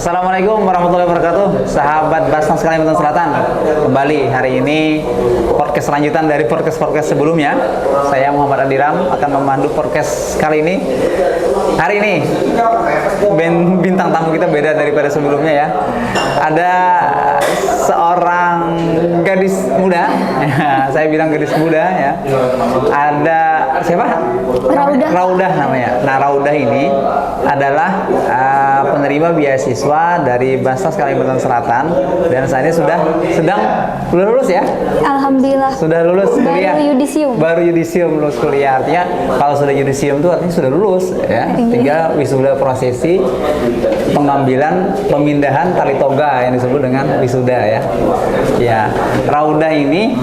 Assalamualaikum warahmatullahi wabarakatuh, sahabat Basnas Kalimantan Selatan. Kembali hari ini podcast lanjutan dari podcast sebelumnya. Saya Muhammad Adiram akan memandu podcast kali ini. Hari ini bintang tamu kita beda daripada sebelumnya ya. Ada seorang gadis muda, saya bilang gadis muda ya. Ada siapa? Raudah namanya. Nah, Raudah ini adalah penerima beasiswa dari Basnas Kalimantan Selatan dan saat ini sudah lulus ya? Alhamdulillah. Sudah lulus kuliah. Baru yudisium lulus kuliah. Artinya kalau sudah yudisium itu artinya sudah lulus ya. Tinggal wisuda, prosesi pengambilan pemindahan tali toga yang disebut dengan wisuda ya. Ya, Raudah ini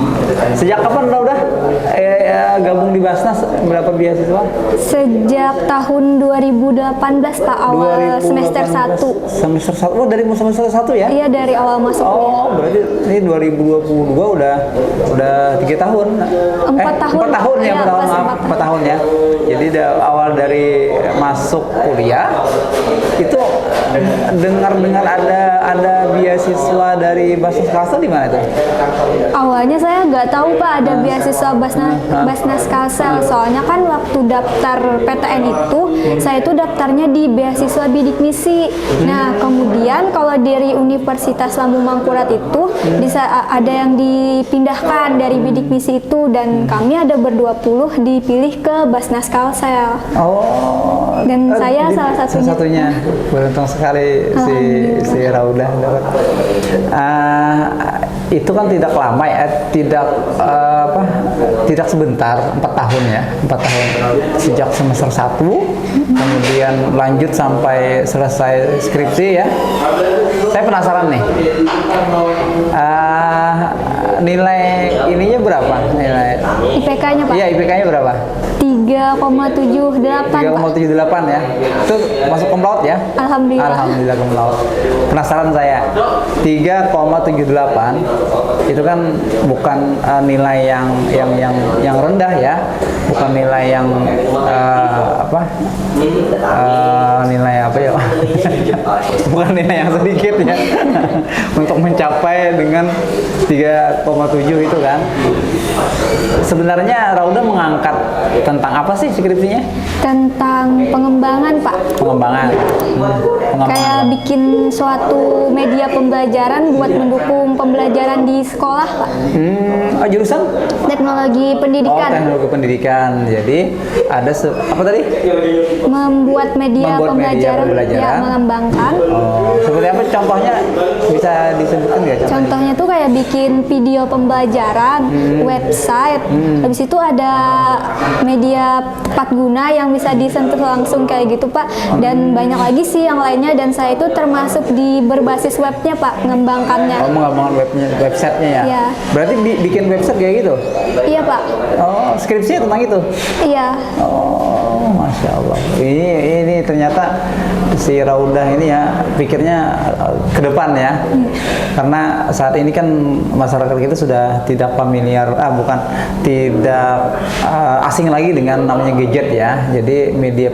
sejak kapan Raudah gabung di Basnas, berapa beasiswa? Sejak tahun 2018 Pak, awal semester 1. Semester 1. Oh, dari semester 1 ya? Iya, dari awal masuk. Oh, berarti ini 2022 udah 3 tahun. 4 tahun. 4 tahun ya, 4 tahun ya. Jadi awal dari masuk kuliah itu dengar ada beasiswa dari Basnas Kalsel di mana itu? Awalnya saya nggak tahu Pak ada beasiswa Basnas Kalsel, soalnya kan waktu daftar PTN itu saya itu daftarnya di beasiswa bidik misi. Nah, kemudian kalau dari Universitas Lambung Mangkurat itu bisa ada yang dipindahkan dari bidik misi itu dan kami ada ber-20 dipilih ke Basnas Kalsel. Oh. Dan saya salah satunya. Beruntung sekali si Raudah dapat. Itu kan tidak lama ya, tidak sebentar, 4 tahun ya, 4 tahun sejak semester 1 kemudian lanjut sampai selesai skripsi ya. Saya penasaran nih, nilai ininya berapa? Nilai IPK-nya Pak? Iya, IPK-nya berapa? 3,78 3,78 ya. Itu masuk cum laude ya? Alhamdulillah. Alhamdulillah cum laude. Penasaran saya. 3,78 itu kan bukan nilai yang rendah ya. Bukan nilai yang nilai apa ya? Bukan nilai yang sedikit ya. Untuk mencapai dengan 3,7 itu kan. Sebenarnya Raudah mengangkat tentang apa sih skripsinya? Tentang pengembangan Pak. Pengembangan. Kayak bikin suatu media pembelajaran buat mendukung pembelajaran di sekolah Pak. Jurusan? Teknologi pendidikan. Oh, teknologi pendidikan. Jadi ada apa tadi? Membuat media pembelajaran. Ya, mengembangkan. Oh, seperti apa contohnya? Bisa disebutkan nggak? Contohnya tuh kayak bikin video pembelajaran, website. Habis itu ada media tepat guna yang bisa disentuh langsung kayak gitu Pak. Dan banyak lagi sih yang lainnya dan saya itu termasuk di berbasis webnya Pak, mengembangkannya. Oh, mengembangkan websitenya ya? Iya. Berarti bikin website kayak gitu? Iya Pak. Oh, skripsinya tentang itu? Iya. Oh, Masya Allah. Ini ternyata si Raudah ini ya pikirnya ke depan ya. Karena saat ini kan masyarakat kita sudah tidak familiar, tidak asing lagi dengan namanya gadget ya. Jadi media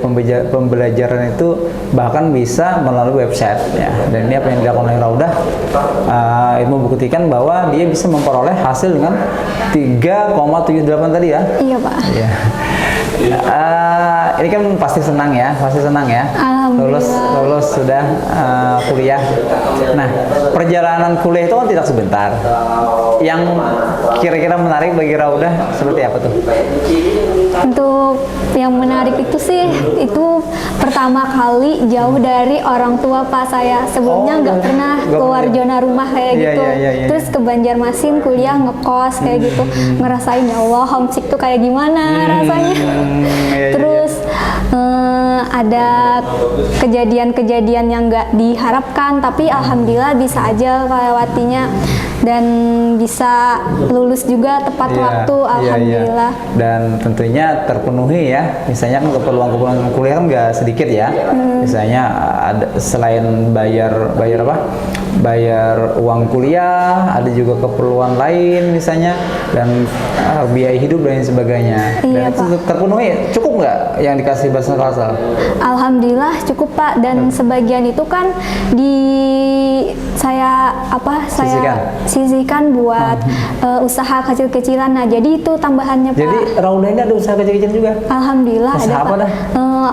pembelajaran itu bahkan bisa melalui website ya. Dan ini apa yang dilakukan oleh Raudah membuktikan bahwa dia bisa memperoleh hasil dengan 3,78 tadi ya. Iya Pak. Iya. Ini kan pasti senang ya. Lulus sudah kuliah. Nah, perjalanan kuliah itu kan tidak sebentar. Yang kira-kira menarik bagi Raudah seperti apa tuh? Untuk yang menarik itu sih, itu pertama kali jauh dari orang tua Pak saya. Sebelumnya nggak pernah keluar zona rumah kayak gitu. Iya. Terus ke Banjarmasin kuliah ngekos kayak gitu. Ngerasain ya Allah homesick tuh kayak gimana rasanya. Terus ada kejadian-kejadian yang nggak diharapkan, tapi alhamdulillah bisa aja melewatinya dan bisa lulus juga tepat waktu, alhamdulillah. Dan tentunya terpenuhi ya. Misalnya kan keperluan kuliah kan nggak sedikit ya. Misalnya selain bayar uang kuliah, ada juga keperluan lain misalnya dan biaya hidup dan sebagainya. Iya, dan itu terpenuhi, cukup nggak yang dikasih bahasa Kalsel? Alhamdulillah cukup Pak, dan sebagian itu kan saya sisihkan buat usaha kecil-kecilan. Nah, jadi itu tambahannya Pak. Jadi Raudah ini ada usaha kecil-kecil juga? Alhamdulillah usaha ada apa Pak. dah?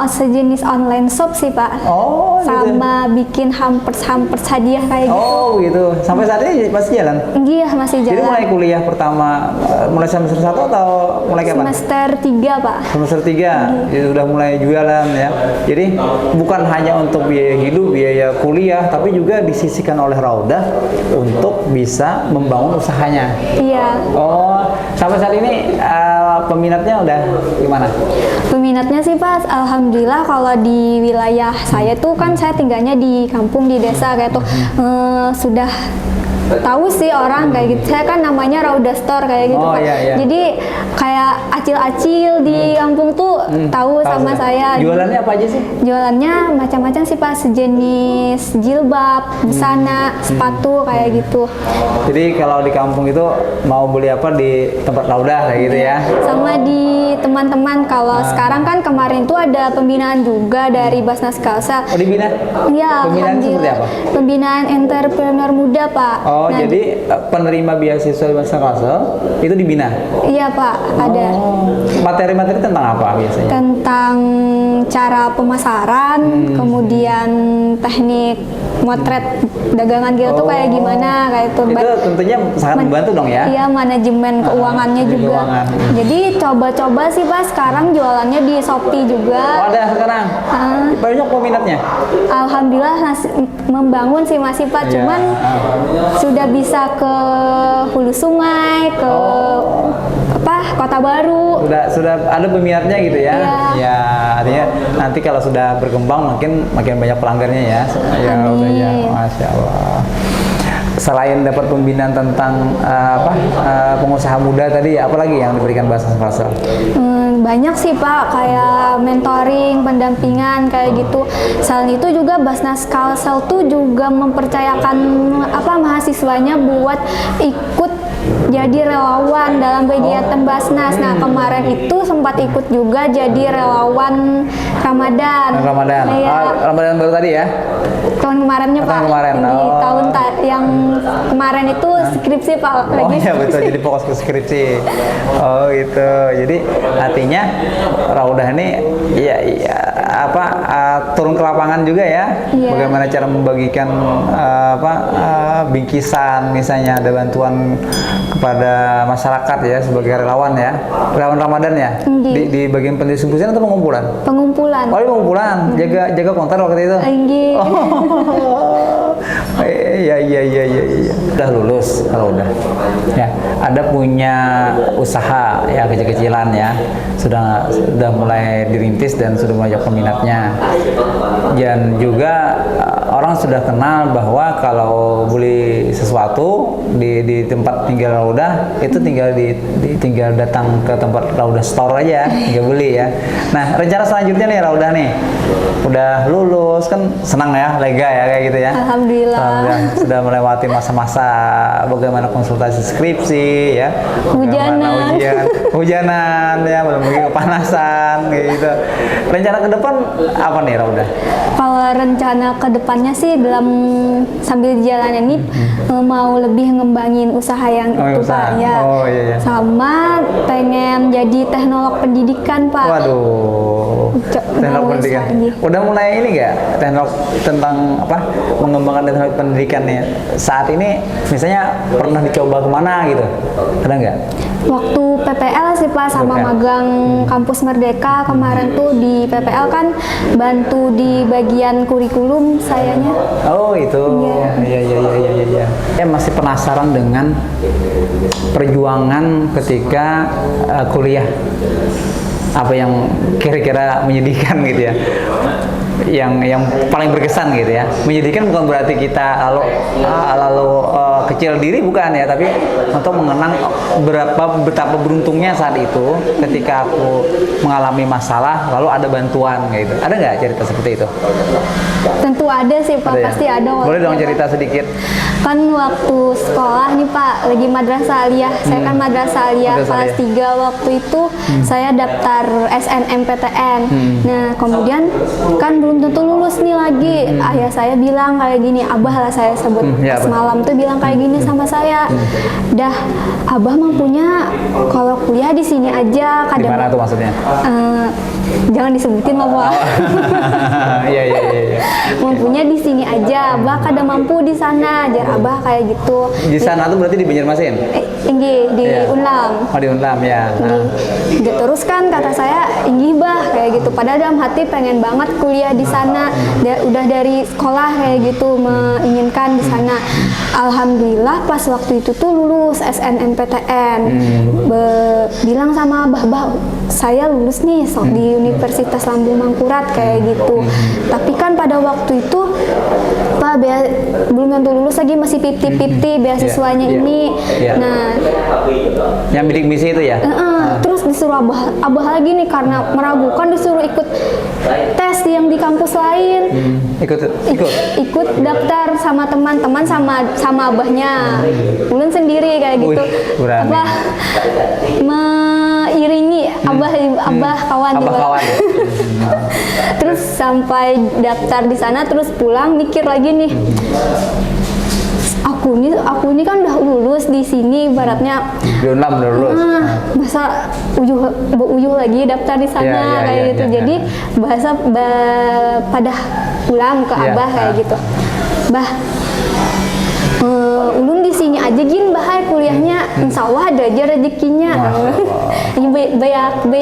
Sejenis online shop sih Pak. Oh, sama gitu. Bikin hampers hadiah kayak gitu. Oh gitu. Sampai saat ini masih jalan? Iya masih jalan. Jadi mulai kuliah pertama, mulai semester 1 atau mulai kapan? Semester 3 Pak. Semester 3, jadi udah mulai jualan ya. Jadi bukan hanya untuk biaya hidup, biaya kuliah, tapi juga disisihkan oleh Raudah untuk bisa membangun usahanya. Iya. Oh, sampai saat ini peminatnya udah gimana? Peminatnya sih Pak, alhamdulillah kalau di wilayah saya tuh kan saya tinggalnya di kampung, di desa kayak tuh sudah tahu sih orang kayak gitu. Saya kan namanya Raudah Store kayak gitu Pak. Iya. Jadi kayak acil-acil di kampung tuh tahu sama saya. Jualannya apa aja sih? Jualannya macam-macam sih Pak, sejenis jilbab, busana, sepatu kayak gitu. Jadi kalau di kampung itu mau beli apa di tempat Raudah kayak gitu ya? Sama di teman-teman, kalau sekarang kan kemarin tuh ada pembinaan juga dari Basnas Kalsel. Oh, dibina? Iya, Pembinaan seperti apa? Pembinaan entrepreneur muda Pak. Oh, Nah, jadi penerima beasiswa di Basnas Kalsel itu dibina? iya Pak, ada. Materi-materi tentang apa biasanya? Tentang cara pemasaran, kemudian teknik motret dagangan gitu tuh kayak gimana, kayak itu. Itu tentunya sangat membantu dong ya? Iya, manajemen keuangannya juga. Keuangan. Jadi coba-coba sih Pak, sekarang jualannya di Shopee juga. Oh, ada sekarang? Banyak peminatnya? Alhamdulillah membangun sih masih Pak, Iya. cuman sudah bisa ke hulu sungai, ke Kota Baru. Sudah ada peminatnya gitu ya? Iya. Ya, artinya nanti kalau sudah berkembang makin banyak pelanggannya ya. Ya, udah ya, Masya Allah. Selain dapat pembinaan tentang pengusaha muda tadi, apalagi yang diberikan Basnas Kalsel? Banyak sih Pak, kayak mentoring, pendampingan kayak gitu. Selain itu juga Basnas Kalsel tuh juga mempercayakan mahasiswanya buat ikut jadi relawan dalam kegiatan Basnas. Nah, kemarin itu sempat ikut juga jadi relawan Ramadan. Ramadan. Iya. Ramadan baru tadi ya? Tahun kemarinnya Pak. Tahun kemarin. Di tahun yang kemarin itu skripsi Pak lagi. Oh iya betul, jadi fokus ke skripsi. Oh gitu. Jadi artinya Raudah ini turun ke lapangan juga ya. Iya. Bagaimana cara membagikan bingkisan, misalnya ada bantuan kepada masyarakat ya sebagai relawan ya. Relawan Ramadan ya. Di bagian pendistribusian atau pengumpulan? Pengumpulan. Oh, pengumpulan. Jaga konter waktu itu. Enggak. Iya. Udah lulus kalau udah. Ya, ada punya usaha ya kecil-kecilan ya. Sudah mulai dirintis dan sudah banyak peminatnya. Dan juga orang sudah kenal bahwa kalau beli sesuatu di tempat tinggal Raudah itu tinggal datang ke tempat Raudah Store aja, tinggal beli ya. Nah, rencana selanjutnya nih Raudah nih. Udah lulus kan senang ya, lega ya kayak gitu ya. Alhamdulillah. Sudah melewati masa-masa bagaimana konsultasi skripsi ya. Hujanan ya, belum lagi kepanasan gitu. Rencana ke depan apa nih Raudah? Kalau rencana ke depannya sih sambil jalan ini mau lebih ngembangin usaha yang itu Pak ya. Oh iya. Sama pengen jadi teknolog pendidikan Pak. Waduh. Teknolog pendidikan. Udah mulai ini nggak teknolog tentang mengembangkan teknologi pendidikan nih. Saat ini misalnya pernah dicoba kemana gitu? Ada nggak? Waktu PPL sih Pak sama magang Kampus Merdeka kemarin tuh di PPL kan bantu di bagian kurikulum sayanya. Oh itu. Iya. Saya masih penasaran dengan perjuangan ketika kuliah. Apa yang kira-kira menyedihkan gitu ya? Yang paling berkesan gitu ya. Menyedihkan bukan berarti kita lalu kecil diri, bukan ya, tapi untuk mengenang betapa beruntungnya saat itu ketika aku mengalami masalah lalu ada bantuan gitu. Ada nggak cerita seperti itu? Tentu ada sih Pak, pasti ada. Boleh dong cerita sedikit. Kan waktu sekolah nih Pak, lagi madrasah aliyah. Saya kan madrasah aliyah Madrasah kelas aliyah. 3 waktu itu saya daftar SNMPTN. Nah, kemudian kan belum tentu lulus nih lagi. Ayah saya bilang kayak gini, Abah lah saya sebut Ya, Abah. semalam tuh bilang kayak gini sama saya. Dah, Abah mampunya kalau kuliah di sini aja. Di mana tuh maksudnya? Jangan disebutin lah, Pak. Iya iya iya. Iya. Mampunya di sini aja, Abah kada mampu di sana, jar Abah kayak gitu. Di sana tuh berarti di Banjarmasin? Tinggi di Iya. Unlam. Oh di Unlam ya. Nah. Terus kan kata saya inggih bah kayak gitu. Padahal dalam hati pengen banget kuliah di sana. Udah dari sekolah kayak gitu menginginkan di sana. Alhamdulillah pas waktu itu tuh lulus SNMPTN. Bilang sama bah saya lulus nih di Universitas Lambung Mangkurat kayak gitu. Tapi kan pada waktu itu Pak belum tentu lulus lagi, masih 50-50 beasiswanya Iya, ini. iya. Nah, Yang bidik misi itu ya? terus disuruh abah lagi nih karena meragukan, disuruh ikut tes yang di kampus lain. Ikut daftar sama teman-teman sama abahnya. Ulun sendiri kayak gitu. Berani. Apa mengiringi abah kawan Abah juga. kawan. Terus sampai daftar di sana, terus pulang mikir lagi nih. Aku ini kan udah lulus di sini, ibaratnya Di Unlam udah lulus. bahasa uyuh lagi daftar di sana Iya, kayak iya, gitu. iya, Jadi bahasa pada pulang ke Iya, abah kayak gitu. Bah, ulun di sini aja gin bahaya kuliahnya, insya Allah ada aja rezekinya.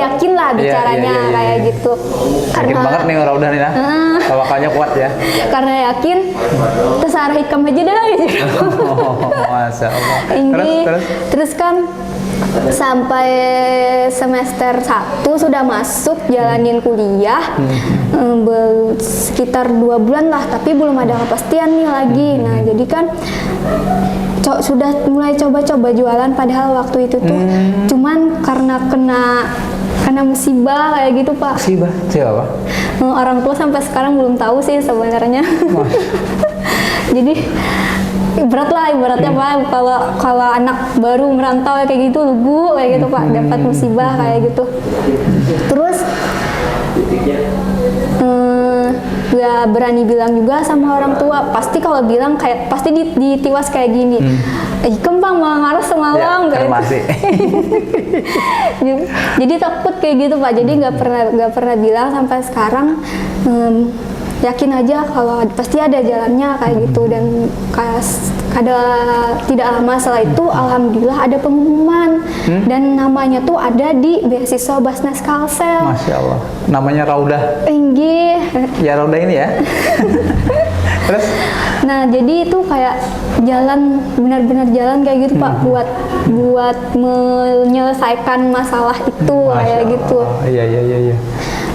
Yakin lah bicaranya iya, kayak iya. gitu. Yakin banget nih Raudah nih nah. Tawakalnya kuat ya. Karena yakin terserah hikam aja dah gitu. Masya Allah. Ini Terus. terus kan sampai semester 1 sudah masuk jalanin kuliah. Sekitar 2 bulan lah, tapi belum ada kepastian nih lagi. Nah, jadi kan sudah mulai coba-coba jualan, padahal waktu itu tuh cuman karena kena musibah kayak gitu, Pak. Musibah? Siapa? Orang tua sampai sekarang belum tahu sih sebenarnya. Jadi berat lah ibaratnya Pak, kalau anak baru merantau kayak gitu, lugu kayak gitu Pak, dapat musibah kayak gitu. Terus gak berani bilang juga sama orang tua. Pasti kalau bilang kayak pasti ditiwas kayak gini. Kembang mau ngarah semalam Ya, kayak masih. Jadi takut kayak gitu Pak. Jadi nggak pernah bilang sampai sekarang. Yakin aja kalau pasti ada jalannya kayak gitu. Dan tidak lama setelah itu alhamdulillah ada pengumuman dan namanya tuh ada di beasiswa Basnas Kalsel. Masya Allah. Namanya Raudah. Inggih. Ya Raudah ini ya. Terus? Nah, jadi itu kayak jalan, benar-benar jalan kayak gitu Pak, buat menyelesaikan masalah itu kayak gitu. Iya.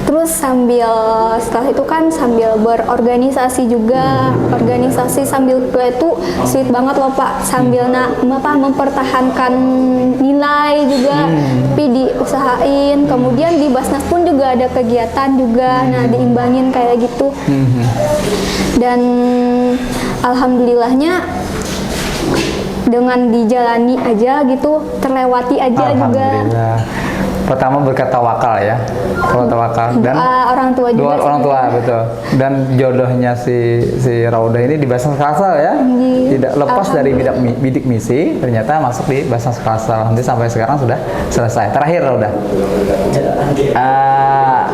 Terus setelah itu kan sambil berorganisasi juga, organisasi sambil kuliah itu sweet banget loh Pak, sambil mempertahankan nilai juga, tapi diusahain. Kemudian di Basnas pun juga ada kegiatan juga, nah diimbangin kayak gitu. Dan alhamdulillahnya dengan dijalani aja gitu, terlewati aja juga. Alhamdulillah. Pertama berkat tawakal ya, kalau tawakal dan Orang tua juga. orang tua betul. Dan jodohnya si Raudah ini di Basnas Kalsel ya, tidak lepas dari bidik misi, ternyata masuk di Basnas Kalsel. Nanti sampai sekarang sudah selesai. Terakhir Raudah,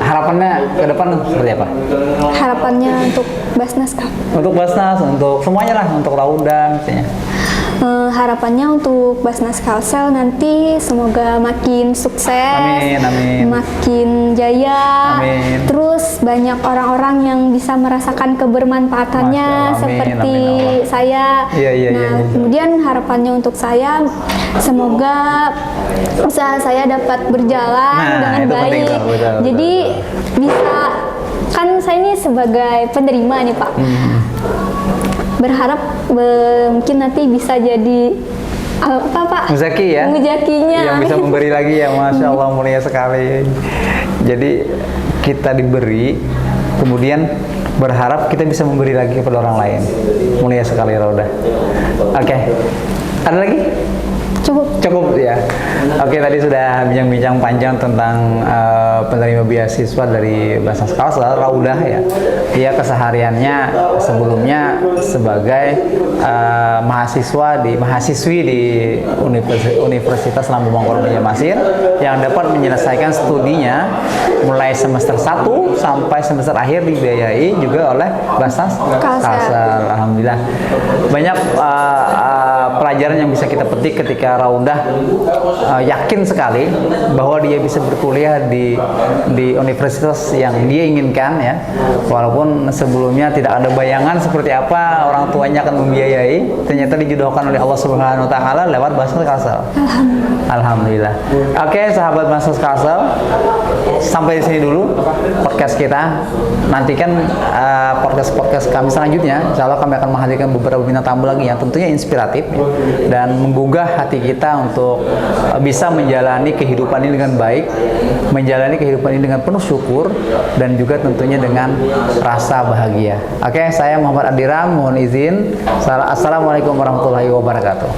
harapannya ke depan seperti apa? Harapannya untuk Basnas Kak? Untuk Basnas, untuk semuanya lah, untuk Raudah misalnya. Harapannya untuk Basnas Kalsel nanti semoga makin sukses, Amin. makin jaya, Amin. terus banyak orang-orang yang bisa merasakan kebermanfaatannya Masya Allah, seperti amin. saya. Iya. Kemudian harapannya untuk saya semoga usaha saya dapat berjalan dengan itu penting baik. tuh, betul. Jadi bisa, kan saya ini sebagai penerima nih Pak. Berharap mungkin nanti bisa jadi apa Pak? Muzaki ya? Muzakinya. Yang bisa memberi lagi ya, Masya Allah, mulia sekali. Jadi kita diberi, kemudian berharap kita bisa memberi lagi kepada orang lain. Mulia sekali Raudah. Oke. Ada lagi? Cukup ya. Oke, tadi sudah bincang-bincang panjang tentang penerima beasiswa dari Basnas Kalsel, Raudah ya. Dia kesehariannya sebelumnya sebagai mahasiswi di Universitas Lambung Mangkurat Banjarmasin yang dapat menyelesaikan studinya mulai semester 1 sampai semester akhir dibiayai juga oleh Basnas Kalsel. Alhamdulillah. Banyak pelajaran yang bisa kita petik ketika Raudah yakin sekali bahwa dia bisa berkuliah di universitas yang dia inginkan ya, walaupun sebelumnya tidak ada bayangan seperti apa orang tuanya akan membiayai, ternyata dijodohkan oleh Allah Subhanahu Wa Taala lewat Basnas Kalsel. Alhamdulillah. Oke, sahabat Basnas Kalsel, sampai di sini dulu podcast kita. Nantikan podcast kami selanjutnya. Insya Allah kami akan menghadirkan beberapa bintang tamu lagi yang tentunya inspiratif ya, dan menggugah hati kita untuk bisa menjalani kehidupan ini dengan baik, menjalani kehidupan ini dengan penuh syukur, dan juga tentunya dengan rasa bahagia. Oke, saya Muhammad Adiram, mohon izin. Assalamualaikum warahmatullahi wabarakatuh.